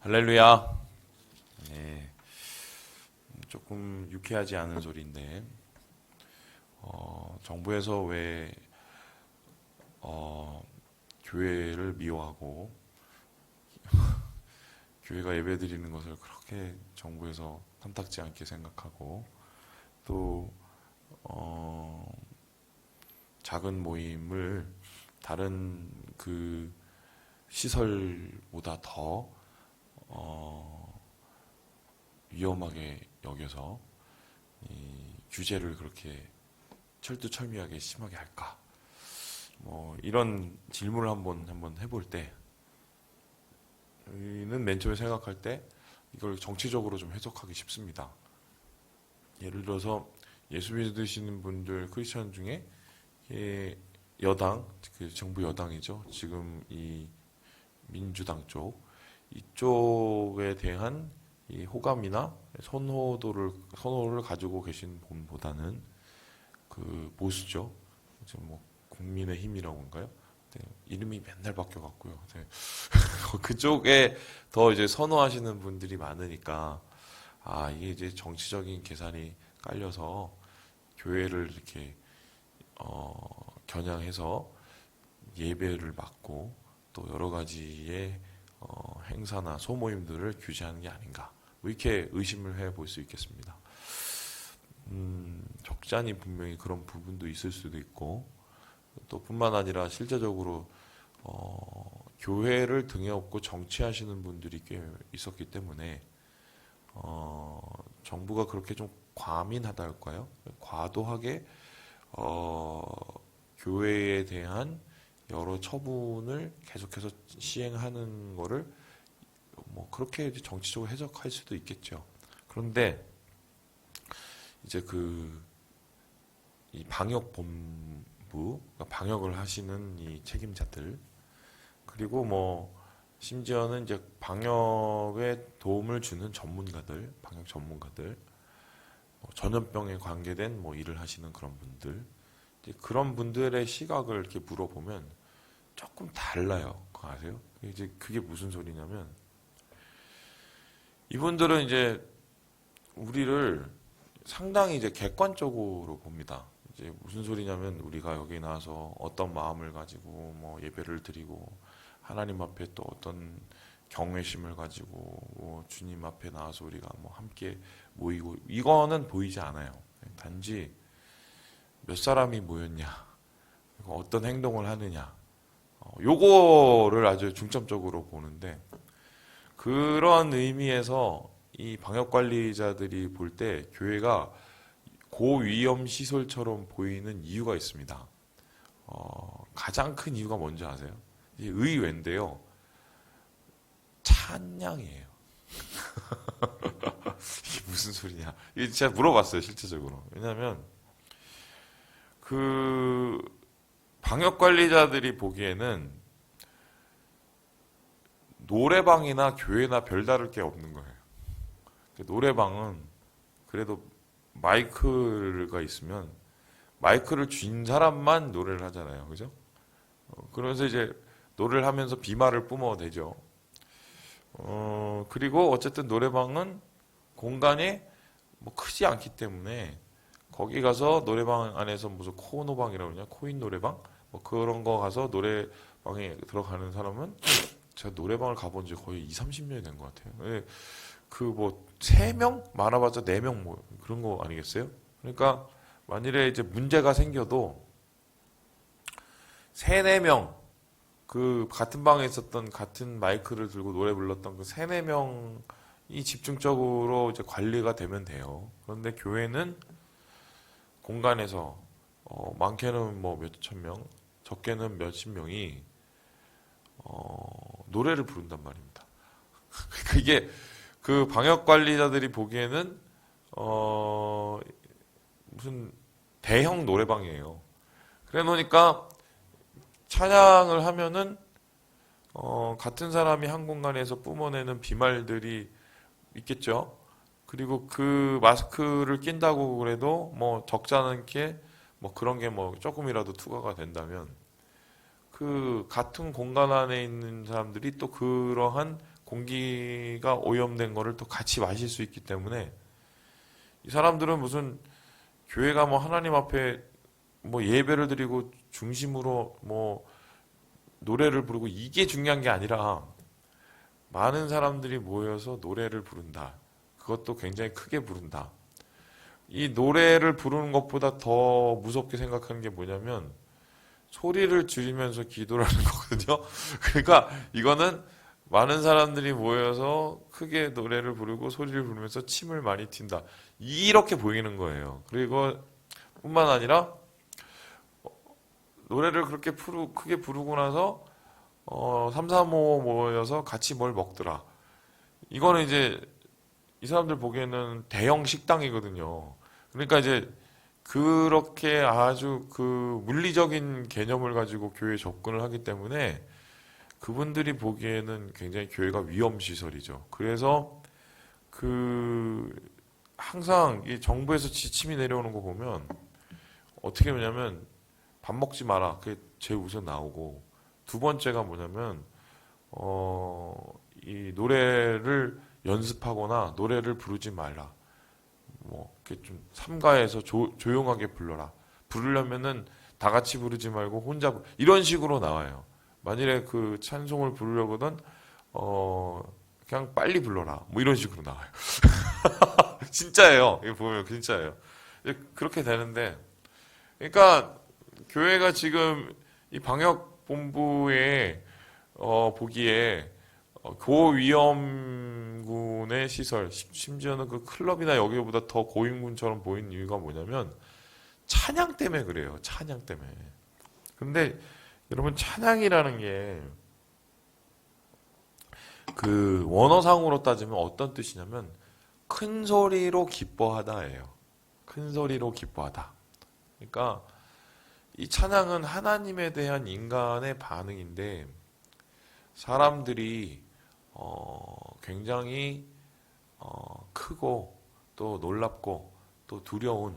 할렐루야. 네, 조금 유쾌하지 않은 소리인데, 정부에서 왜 교회를 미워하고 교회가 예배드리는 것을 그렇게 정부에서 탐탁지 않게 생각하고 또 작은 모임을 다른 그 시설보다 더 위험하게 여겨서 이 규제를 그렇게 철두철미하게 심하게 할까? 뭐 이런 질문을 한번 해볼 때, 우리는 맨 처음에 생각할 때 이걸 정치적으로 좀 해석하기 쉽습니다. 예를 들어서 예수 믿으시는 분들 크리스천 중에 여당, 그 정부 여당이죠. 지금 이 민주당 이쪽에 대한 이 호감이나 선호를 가지고 계신 분보다는 그 보수죠. 지금 뭐 국민의힘이라고 할까요? 네, 이름이 맨날 바뀌어갖고요. 네. 그쪽에 더 이제 선호하시는 분들이 많으니까 이게 이제 정치적인 계산이 깔려서 교회를 이렇게 겨냥해서 예배를 막고 또 여러 가지의 행사나 소모임들을 규제하는 게 아닌가, 뭐 이렇게 의심을 해볼 수 있겠습니다. 적잖이 분명히 그런 부분도 있을 수도 있고, 또 뿐만 아니라 실제적으로 교회를 등에 업고 정치하시는 분들이 꽤 있었기 때문에 정부가 그렇게 좀 과민하다 할까요? 과도하게 교회에 대한 여러 처분을 계속해서 시행하는 거를 뭐 그렇게 이제 정치적으로 해석할 수도 있겠죠. 그런데 이제 이 방역본부, 그러니까 방역을 하시는 이 책임자들, 그리고 뭐 심지어는 이제 방역에 도움을 주는 전문가들, 방역 전문가들, 뭐 전염병에 관계된 뭐 일을 하시는 그런 분들, 이제 그런 분들의 시각을 이렇게 물어보면 조금 달라요. 그거 아세요? 이제 그게 무슨 소리냐면, 이분들은 이제 우리를 상당히 이제 객관적으로 봅니다. 이제 무슨 소리냐면, 우리가 여기 나와서 어떤 마음을 가지고 뭐 예배를 드리고 하나님 앞에 또 어떤 경외심을 가지고 뭐 주님 앞에 나와서 우리가 뭐 함께 모이고, 이거는 보이지 않아요. 단지 몇 사람이 모였냐, 그리고 어떤 행동을 하느냐, 요거를 아주 중점적으로 보는데, 그런 의미에서 이 방역관리자들이 볼 때 교회가 고위험 시설처럼 보이는 이유가 있습니다. 가장 큰 이유가 뭔지 아세요? 의외인데요. 찬양이에요. 이게 무슨 소리냐? 이게 제가 물어봤어요, 실제적으로. 왜냐하면 그 방역관리자들이 보기에는 노래방이나 교회나 별다를 게 없는 거예요. 노래방은 그래도 마이크가 있으면 마이크를 쥔 사람만 노래를 하잖아요. 그죠? 그러면서 이제 노래를 하면서 비말을 뿜어대죠. 그리고 어쨌든 노래방은 공간이 뭐 크지 않기 때문에 거기 가서 노래방 안에서 무슨 코노방이라고 그러냐? 코인 노래방? 뭐 그런 거 가서 노래방에 들어가는 사람은, 제가 노래방을 가본 지 거의 2, 30년이 된 것 같아요. 그 뭐 3명? 많아봤자 4명 뭐 그런 거 아니겠어요? 그러니까 만일에 이제 문제가 생겨도 3, 4명, 그 같은 방에 있었던, 같은 마이크를 들고 노래 불렀던 그 3, 4명이 집중적으로 이제 관리가 되면 돼요. 그런데 교회는 공간에서 많게는 뭐 몇천 명, 적게는 몇십 명이 노래를 부른단 말입니다. 그게 그 방역 관리자들이 보기에는 무슨 대형 노래방이에요. 그래 놓으니까 찬양을 하면은 같은 사람이 한 공간에서 뿜어내는 비말들이 있겠죠. 그리고 그 마스크를 낀다고 그래도 뭐 적잖게 뭐 그런 게 뭐 조금이라도 투과가 된다면, 그 같은 공간 안에 있는 사람들이 또 그러한 공기가 오염된 거를 또 같이 마실 수 있기 때문에 이 사람들은 무슨 교회가 뭐 하나님 앞에 뭐 예배를 드리고 중심으로 뭐 노래를 부르고 이게 중요한 게 아니라 많은 사람들이 모여서 노래를 부른다. 그것도 굉장히 크게 부른다. 이 노래를 부르는 것보다 더 무섭게 생각하는 게 뭐냐면 소리를 줄이면서 기도를 하는 거거든요. 그러니까 이거는 많은 사람들이 모여서 크게 노래를 부르고 소리를 부르면서 침을 많이 튄다. 이렇게 보이는 거예요. 그리고 뿐만 아니라 노래를 그렇게 크게 부르고 나서 3, 4, 5 모여서 같이 뭘 먹더라. 이거는 이제 이 사람들 보기에는 대형 식당이거든요. 그러니까 이제 그렇게 아주 그 물리적인 개념을 가지고 교회에 접근을 하기 때문에 그분들이 보기에는 굉장히 교회가 위험시설이죠. 그래서 그 항상 이 정부에서 지침이 내려오는 거 보면 어떻게 하냐면 밥 먹지 마라. 그게 제일 우선 나오고 두 번째가 뭐냐면 이 노래를 연습하거나 노래를 부르지 말라. 뭐 이렇게 좀 삼가해서 조용하게 불러라. 부르려면은 다 같이 부르지 말고 혼자 이런 식으로 나와요. 만일에 그 찬송을 부르려거든 그냥 빨리 불러라. 뭐 이런 식으로 나와요. 진짜예요. 이거 보면 진짜예요. 그렇게 되는데 그러니까 교회가 지금 이 방역 본부에 보기에 고위험군의 시설, 심지어는 그 클럽이나 여기보다 더 고위험군처럼 보이는 이유가 뭐냐면 찬양 때문에 그래요. 찬양 때문에. 근데 여러분 찬양이라는 게 그 원어상으로 따지면 어떤 뜻이냐면 큰 소리로 기뻐하다예요. 큰 소리로 기뻐하다. 그러니까 이 찬양은 하나님에 대한 인간의 반응인데 사람들이 굉장히 크고 또 놀랍고 또 두려운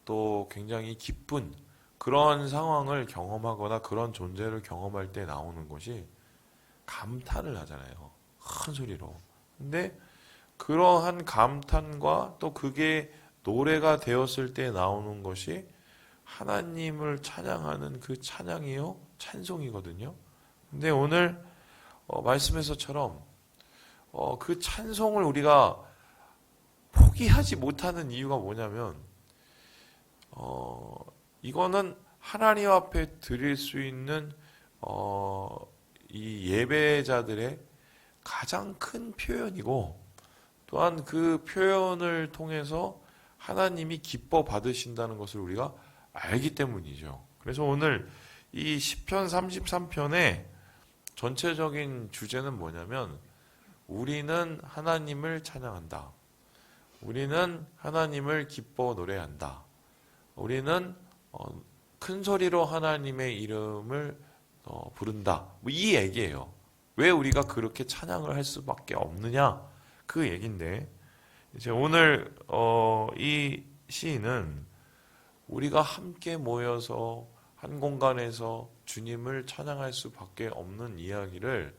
또 굉장히 기쁜 그런 상황을 경험하거나 그런 존재를 경험할 때 나오는 것이 감탄을 하잖아요. 큰 소리로. 근데 그러한 감탄과 또 그게 노래가 되었을 때 나오는 것이 하나님을 찬양하는 그 찬양이요 찬송이거든요. 근데 오늘 말씀에서처럼 그 찬송을 우리가 포기하지 못하는 이유가 뭐냐면 이거는 하나님 앞에 드릴 수 있는 이 예배자들의 가장 큰 표현이고 또한 그 표현을 통해서 하나님이 기뻐 받으신다는 것을 우리가 알기 때문이죠. 그래서 오늘 이 시편 33편의 전체적인 주제는 뭐냐면 우리는 하나님을 찬양한다. 우리는 하나님을 기뻐 노래한다. 우리는 큰 소리로 하나님의 이름을 부른다. 뭐 이 얘기예요. 왜 우리가 그렇게 찬양을 할 수밖에 없느냐? 그 얘기인데 이제 오늘 이 시인은 우리가 함께 모여서 한 공간에서 주님을 찬양할 수밖에 없는 이야기를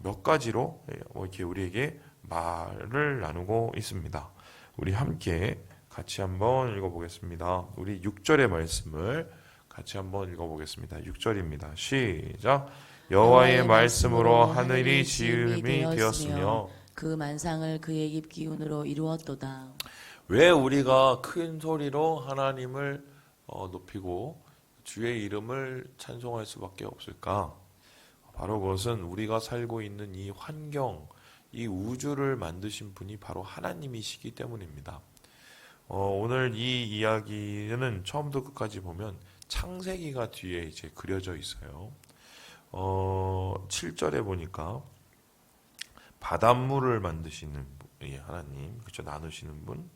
몇 가지로 이렇게 우리에게 말을 나누고 있습니다. 우리 함께 같이 한번 읽어보겠습니다. 우리 6절의 말씀을 같이 한번 읽어보겠습니다. 6절입니다. 시작. 여호와의 말씀으로 하늘이 지음이 되었으며 그 만상을 그의 입 기운으로 이루었도다. 왜 우리가 큰 소리로 하나님을 높이고 주의 이름을 찬송할 수밖에 없을까? 바로 그것은 우리가 살고 있는 이 환경, 이 우주를 만드신 분이 바로 하나님이시기 때문입니다. 오늘 이 이야기는 처음부터 끝까지 보면 창세기가 뒤에 이제 그려져 있어요. 7절에 보니까 바닷물을 만드시는 하나님, 그렇죠? 나누시는 분.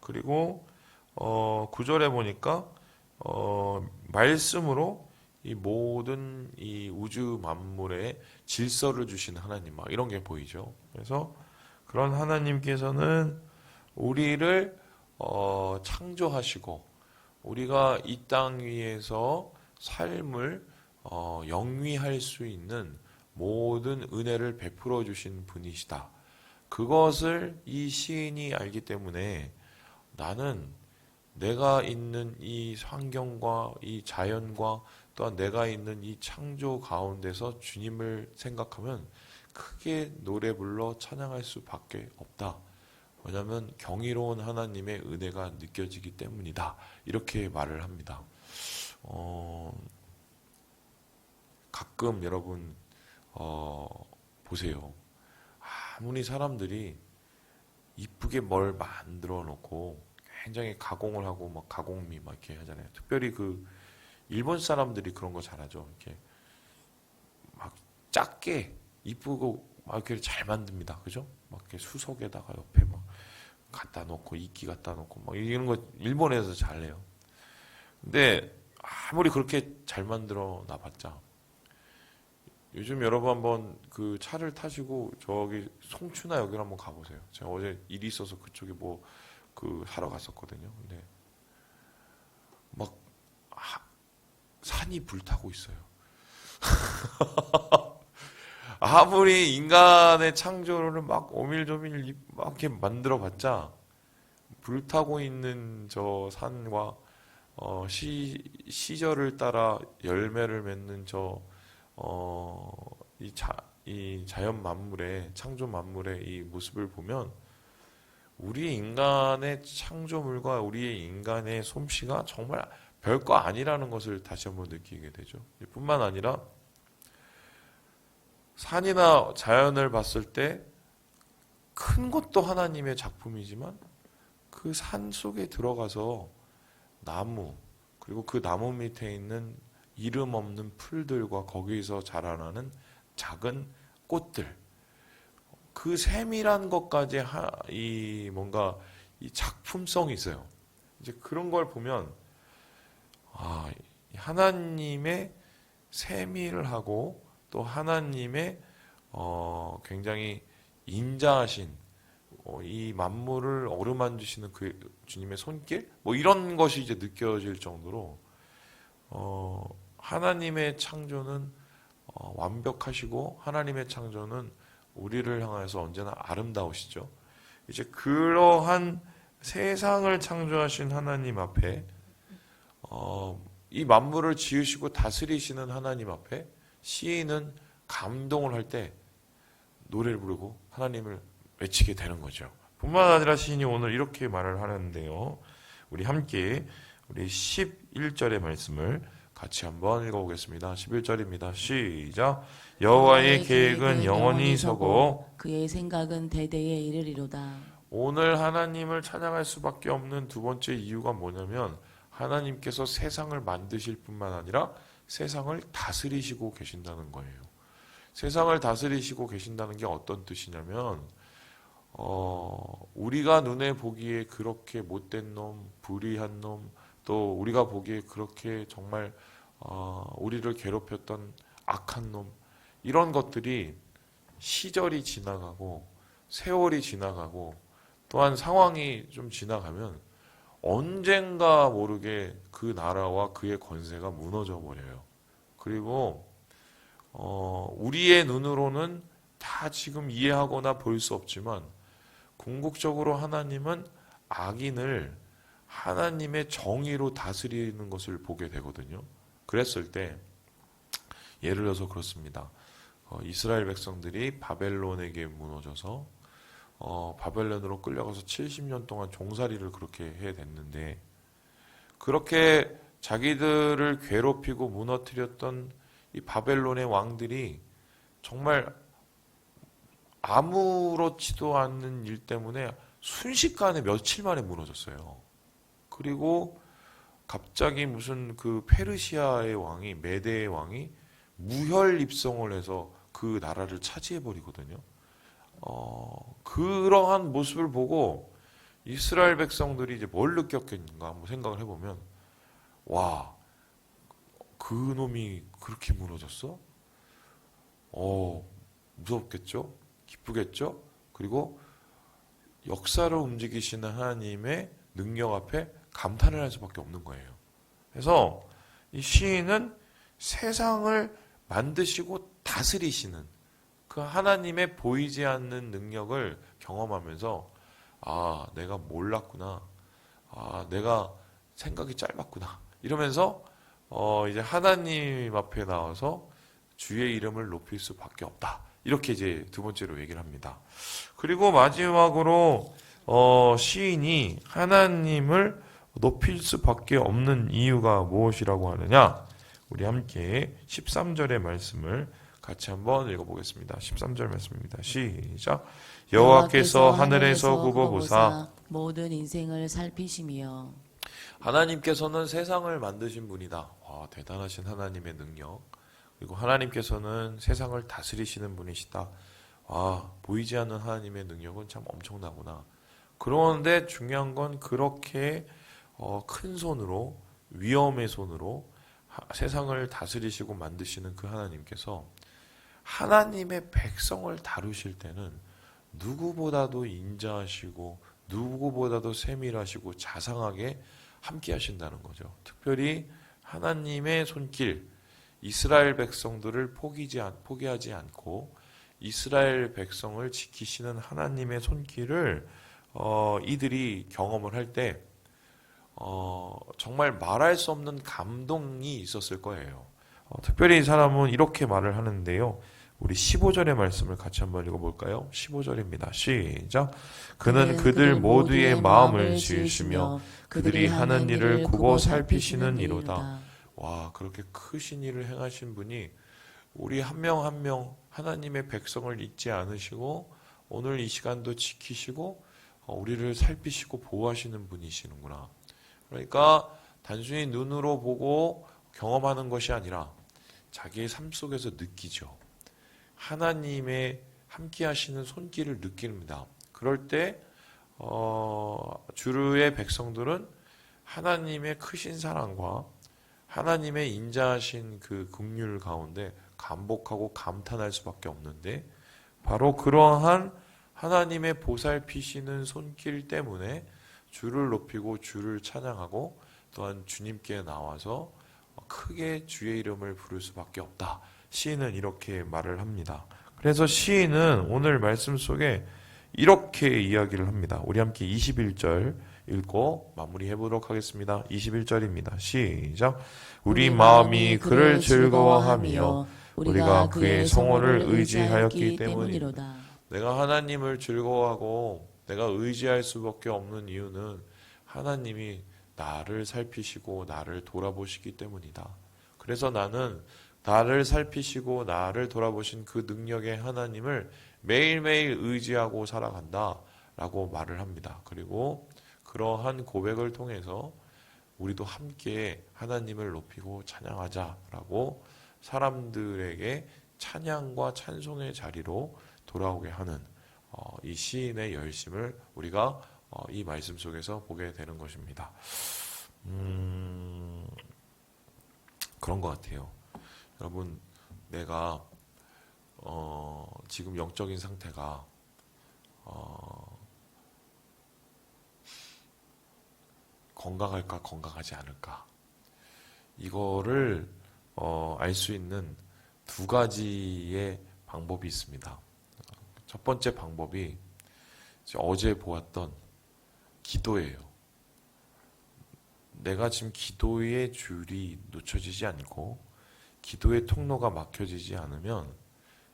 그리고 9절에 보니까 말씀으로 이 모든 이 우주 만물에 질서를 주시는 하나님, 막 이런 게 보이죠. 그래서 그런 하나님께서는 우리를 창조하시고 우리가 이 땅 위에서 삶을 영위할 수 있는 모든 은혜를 베풀어 주신 분이시다. 그것을 이 시인이 알기 때문에 나는 내가 있는 이 환경과 이 자연과 또한 내가 있는 이 창조 가운데서 주님을 생각하면 크게 노래 불러 찬양할 수밖에 없다. 왜냐하면 경이로운 하나님의 은혜가 느껴지기 때문이다. 이렇게 말을 합니다. 가끔 여러분 보세요. 아무리 사람들이 이쁘게 뭘 만들어 놓고 굉장히 가공을 하고 막 가공미 막 이렇게 하잖아요. 특별히 그 일본 사람들이 그런 거 잘하죠. 이렇게 막 작게 이쁘고 막 이렇게 잘 만듭니다. 그죠? 막 이렇게 수석에다가 옆에 막 갖다 놓고 이끼 갖다 놓고 막 이런 거 일본에서 잘해요. 근데 아무리 그렇게 잘 만들어 놔봤자 요즘 여러분 한번 그 차를 타시고 저기 송추나 여기를 한번 가보세요. 제가 어제 일이 있어서 그쪽에 뭐 그 사러 갔었거든요. 근데 막 산이 불타고 있어요. 아무리 인간의 창조를 막 오밀조밀 막 이렇게 만들어봤자 불타고 있는 저 산과 시절을 따라 열매를 맺는 이 자연 만물의 창조 만물의 이 모습을 보면 우리 인간의 창조물과 우리의 인간의 솜씨가 정말 별거 아니라는 것을 다시 한번 느끼게 되죠. 뿐만 아니라 산이나 자연을 봤을 때 큰 것도 하나님의 작품이지만 그 산 속에 들어가서 나무 그리고 그 나무 밑에 있는 이름 없는 풀들과 거기서 자라나는 작은 꽃들 그 세밀한 것까지 뭔가 이 작품성이 있어요. 이제 그런 걸 보면 하나님의 세밀하고 또 하나님의 굉장히 인자하신 이 만물을 어루만지시는 그 주님의 손길 뭐 이런 것이 이제 느껴질 정도로 하나님의 창조는 완벽하시고 하나님의 창조는 우리를 향해서 언제나 아름다우시죠. 이제 그러한 세상을 창조하신 하나님 앞에 이 만물을 지으시고 다스리시는 하나님 앞에 시인은 감동을 할 때 노래를 부르고 하나님을 외치게 되는 거죠. 뿐만 아니라 시인이 오늘 이렇게 말을 하는데요. 우리 함께 우리 11절의 말씀을 같이 한번 읽어보겠습니다. 11절입니다. 시작. 여호와의 계획은 영원히 서고 그의 생각은 대대에 이르리로다. 오늘 하나님을 찬양할 수밖에 없는 두 번째 이유가 뭐냐면 하나님께서 세상을 만드실 뿐만 아니라 세상을 다스리시고 계신다는 거예요. 세상을 다스리시고 계신다는 게 어떤 뜻이냐면 우리가 눈에 보기에 그렇게 못된 놈, 불의한 놈, 또 우리가 보기에 그렇게 정말 우리를 괴롭혔던 악한 놈 이런 것들이 시절이 지나가고 세월이 지나가고 또한 상황이 좀 지나가면 언젠가 모르게 그 나라와 그의 권세가 무너져 버려요. 그리고 우리의 눈으로는 다 지금 이해하거나 볼 수 없지만 궁극적으로 하나님은 악인을 하나님의 정의로 다스리는 것을 보게 되거든요. 그랬을 때 예를 들어서 그렇습니다. 이스라엘 백성들이 바벨론에게 무너져서 바벨론으로 끌려가서 70년 동안 종살이를 그렇게 해댔는데 그렇게 자기들을 괴롭히고 무너뜨렸던 이 바벨론의 왕들이 정말 아무렇지도 않은 일 때문에 순식간에 며칠 만에 무너졌어요. 그리고 갑자기 무슨 그 페르시아의 왕이 메대의 왕이 무혈 입성을 해서 그 나라를 차지해 버리거든요. 그러한 모습을 보고 이스라엘 백성들이 이제 뭘 느꼈겠는가 한번 생각을 해보면 와, 그 놈이 그렇게 무너졌어? 무섭겠죠? 기쁘겠죠? 그리고 역사를 움직이시는 하나님의 능력 앞에 감탄을 할 수밖에 없는 거예요. 그래서 이 시인은 세상을 만드시고 다스리시는 그 하나님의 보이지 않는 능력을 경험하면서 아, 내가 몰랐구나. 아, 내가 생각이 짧았구나. 이러면서 이제 하나님 앞에 나와서 주의 이름을 높일 수밖에 없다. 이렇게 이제 두 번째로 얘기를 합니다. 그리고 마지막으로 시인이 하나님을 높일 수밖에 없는 이유가 무엇이라고 하느냐? 우리 함께 13절의 말씀을 같이 한번 읽어보겠습니다. 13절 말씀입니다. 시작. 여호와께서 하늘에서 굽어보사 모든 인생을 살피시며 하나님께서는 세상을 만드신 분이다. 와, 대단하신 하나님의 능력. 그리고 하나님께서는 세상을 다스리시는 분이시다. 와, 보이지 않는 하나님의 능력은 참 엄청나구나. 그런데 중요한 건 그렇게 큰 손으로, 위엄의 손으로 세상을 다스리시고 만드시는 그 하나님께서 하나님의 백성을 다루실 때는 누구보다도 인자하시고 누구보다도 세밀하시고 자상하게 함께 하신다는 거죠. 특별히 하나님의 손길, 이스라엘 백성들을 포기하지 않고 이스라엘 백성을 지키시는 하나님의 손길을 이들이 경험을 할 때 정말 말할 수 없는 감동이 있었을 거예요. 특별히 이 사람은 이렇게 말을 하는데요. 우리 15절의 말씀을 같이 한번 읽어볼까요? 15절입니다. 시작. 그는 그들 모두의 마음을 지으시며 그들이 하는 일을 굽어 살피시는 이로다. 와, 그렇게 크신 일을 행하신 분이 우리 한 명 한 명 하나님의 백성을 잊지 않으시고 오늘 이 시간도 지키시고 우리를 살피시고 보호하시는 분이시는구나. 그러니까 단순히 눈으로 보고 경험하는 것이 아니라 자기의 삶 속에서 느끼죠. 하나님의 함께 하시는 손길을 느낍니다. 그럴 때 주의 백성들은 하나님의 크신 사랑과 하나님의 인자하신 그 긍휼 가운데 감복하고 감탄할 수밖에 없는데 바로 그러한 하나님의 보살피시는 손길 때문에 주를 높이고 주를 찬양하고 또한 주님께 나와서 크게 주의 이름을 부를 수밖에 없다. 시인은 이렇게 말을 합니다. 그래서 시인은 오늘 말씀 속에 이렇게 이야기를 합니다. 우리 함께 21절 읽고 마무리해 보도록 하겠습니다. 21절입니다. 시작. 우리 마음이 그를 즐거워하며 우리가 그의 성호를 의지하였기 때문이로다. 내가 하나님을 즐거워하고 내가 의지할 수밖에 없는 이유는 하나님이 나를 살피시고 나를 돌아보시기 때문이다. 그래서 나는 나를 살피시고 나를 돌아보신 그 능력의 하나님을 매일매일 의지하고 살아간다 라고 말을 합니다. 그리고 그러한 고백을 통해서 우리도 함께 하나님을 높이고 찬양하자라고 사람들에게 찬양과 찬송의 자리로 돌아오게 하는 이 시인의 열심을 우리가 이 말씀 속에서 보게 되는 것입니다. 그런 것 같아요. 여러분, 내가 지금 영적인 상태가 건강할까 건강하지 않을까 이거를 알 수 있는 두 가지의 방법이 있습니다. 첫 번째 방법이 어제 보았던 기도예요. 내가 지금 기도의 줄이 놓쳐지지 않고 기도의 통로가 막혀지지 않으면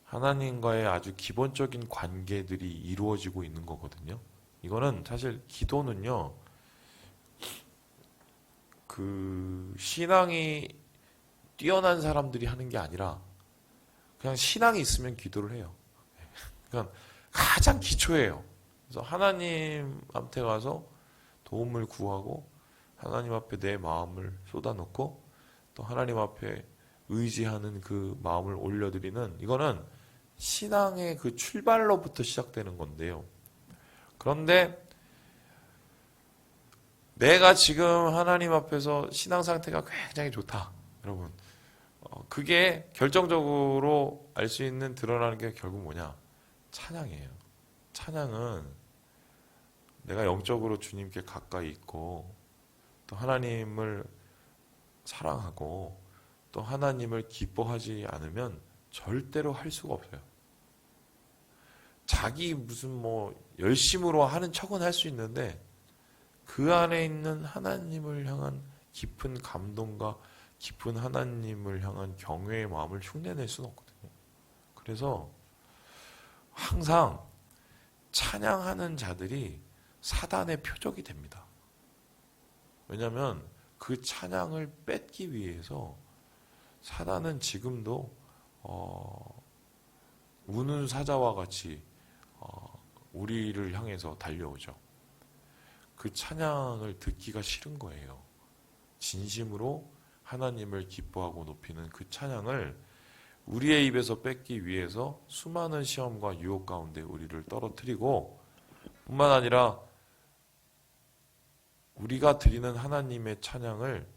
하나님과의 아주 기본적인 관계들이 이루어지고 있는 거거든요. 이거는 사실 기도는요, 그 신앙이 뛰어난 사람들이 하는 게 아니라 그냥 신앙이 있으면 기도를 해요. 그냥 가장 기초예요. 그래서 하나님한테 가서 도움을 구하고 하나님 앞에 내 마음을 쏟아놓고 또 하나님 앞에 의지하는 그 마음을 올려드리는 이거는 신앙의 그 출발로부터 시작되는 건데요. 그런데 내가 지금 하나님 앞에서 신앙 상태가 굉장히 좋다. 여러분, 그게 결정적으로 알 수 있는 드러나는 게 결국 뭐냐? 찬양이에요. 찬양은 내가 영적으로 주님께 가까이 있고 또 하나님을 사랑하고 또 하나님을 기뻐하지 않으면 절대로 할 수가 없어요. 자기 무슨 뭐 열심으로 하는 척은 할 수 있는데 그 안에 있는 하나님을 향한 깊은 감동과 깊은 하나님을 향한 경외의 마음을 흉내낼 수는 없거든요. 그래서 항상 찬양하는 자들이 사단의 표적이 됩니다. 왜냐하면 그 찬양을 뺏기 위해서 사단은 지금도 우는 사자와 같이 우리를 향해서 달려오죠. 그 찬양을 듣기가 싫은 거예요. 진심으로 하나님을 기뻐하고 높이는 그 찬양을 우리의 입에서 뺏기 위해서 수많은 시험과 유혹 가운데 우리를 떨어뜨리고 뿐만 아니라 우리가 드리는 하나님의 찬양을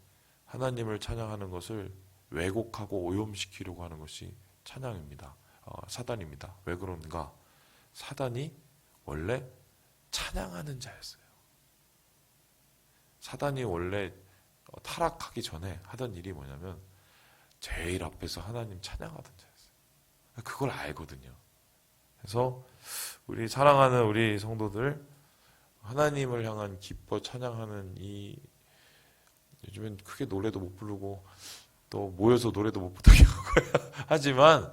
하나님을 찬양하는 것을 왜곡하고 오염시키려고 하는 것이 찬양입니다. 사단입니다. 왜 그런가? 사단이 원래 찬양하는 자였어요. 사단이 원래 타락하기 전에 하던 일이 뭐냐면 제일 앞에서 하나님 찬양하던 자였어요. 그걸 알거든요. 그래서 우리 사랑하는 우리 성도들 하나님을 향한 기뻐 찬양하는 이 요즘엔 크게 노래도 못 부르고 또 모여서 노래도 못 부르게 하지만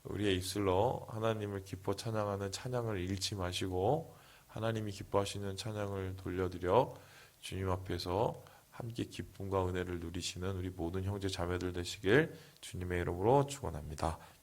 우리의 입술로 하나님을 기뻐 찬양하는 찬양을 잃지 마시고 하나님이 기뻐하시는 찬양을 돌려드려 주님 앞에서 함께 기쁨과 은혜를 누리시는 우리 모든 형제 자매들 되시길 주님의 이름으로 축원합니다.